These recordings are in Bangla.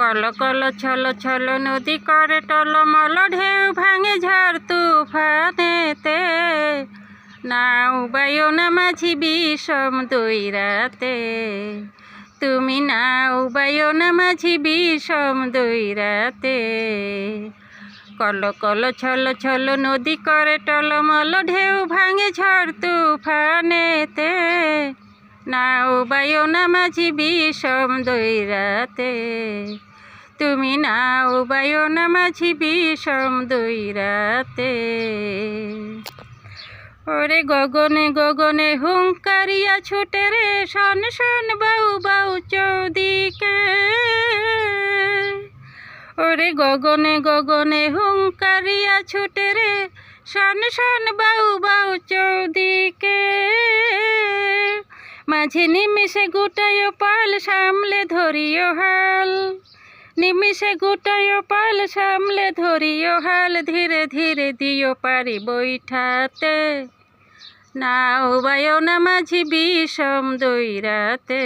কল কল ছল ছল নদী করে টলমল ঢেউ ভাঙে ঝড় তুফানেতে। নাও বাইও না মাঝি বিষম দৈরাতে, তুমি নাও বাইও না মাঝি বিষম দৈরাতে। কল কল ছল ছল নদী করে টলমল ঢেউ ভাঙে ঝড় তুফানেতে। নাও বাইও না মাঝি বিষম দৈরাতে, তুমি নাও বাইও না মাঝি বিষম দৈরাতে। ওরে গগনে গগনে হুঙ্কারিয়া ছুটে রে শন শন বাউ বাউ চৌদিকে। ওরে গগনে গগনে হুঙ্কারিয়া ছুটে রে শন শন বাউ বাউ চৌদিকে। মাঝে নিমিষে গুটায় পাল সামলে ধরিও হাল, নিমিষে গুটায় পাল সামলে ধরিও হাল। ধীরে ধীরে দিও পারি বৈঠাতে, নাও বাইও না মাঝি বিষম দৈরাতে,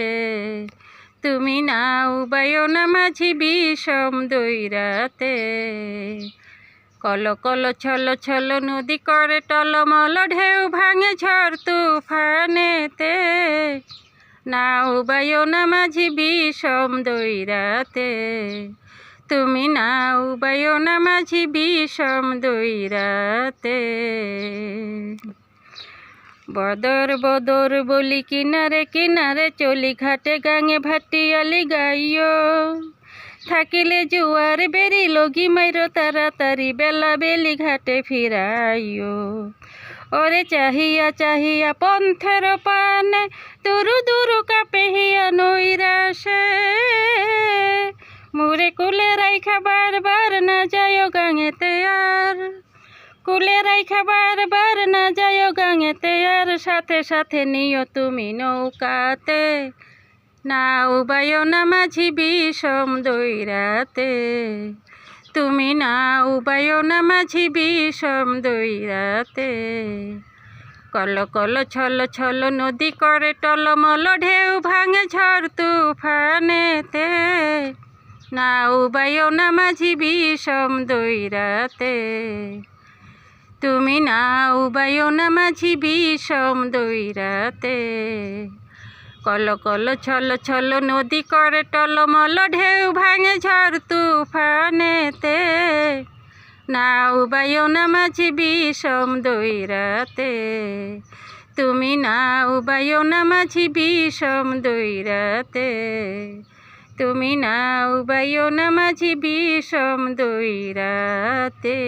তুমি নাও বাইও না মাঝি বিষম দৈরাতে। কল কল ছল ছল নদী করে টলমল ঢেউ ভাঙে ঝড় তুফানেতে। নাও বাইও না মাঝি বিষম দৈরাতে, তুমি নাও বাইও না মাঝি বিষম দৈরাতে। বদর বদর বলি কিনারে কিনারে চলি ঘাটে গাঙে ভাটিয়ালি গাইও। থাকিলে জুয়ার বেরি লগি মাইরো তাড়াতাড়ি বেলা বেলি ঘাটে ফিরাইও। ওরে চাহিয়া চাহিয়া পন্থের পানে দুরু দুরু কাপেহিয়া নৈরাশে। মুরে কুলে রাইখা বারবার না যায় গাঙেতে আর, কুলে রাইখা বারবার না যায় গাঙেতে আর। সাথে সাথে নিও তুমি নৌকাতে, নাও বাইও না মাঝি বিষম দৈরাতে, তুমি নাও বাইও না মাঝি বিষম দৈরাতে। কল কল ছল ছল নদী করে টলমল ঢেউ ভাঙে ঝড় তুফানেতে। নাও বাইও না মাঝি বিষম দৈরাতে, তুমি নাও বাইও না মাঝি বিষম দৈরাতে। কল কল ছল ছল নদী করে টলমল ঢেউ ভাঙে ঝড় তুফানেতে। নাও বাইও না মাঝি বিষম দৈরাতে, তুমি নাও বাইও না মাঝি বিষম দৈরাতে, তুমি নাও বাইও না মাঝি বিষম দৈরাতে।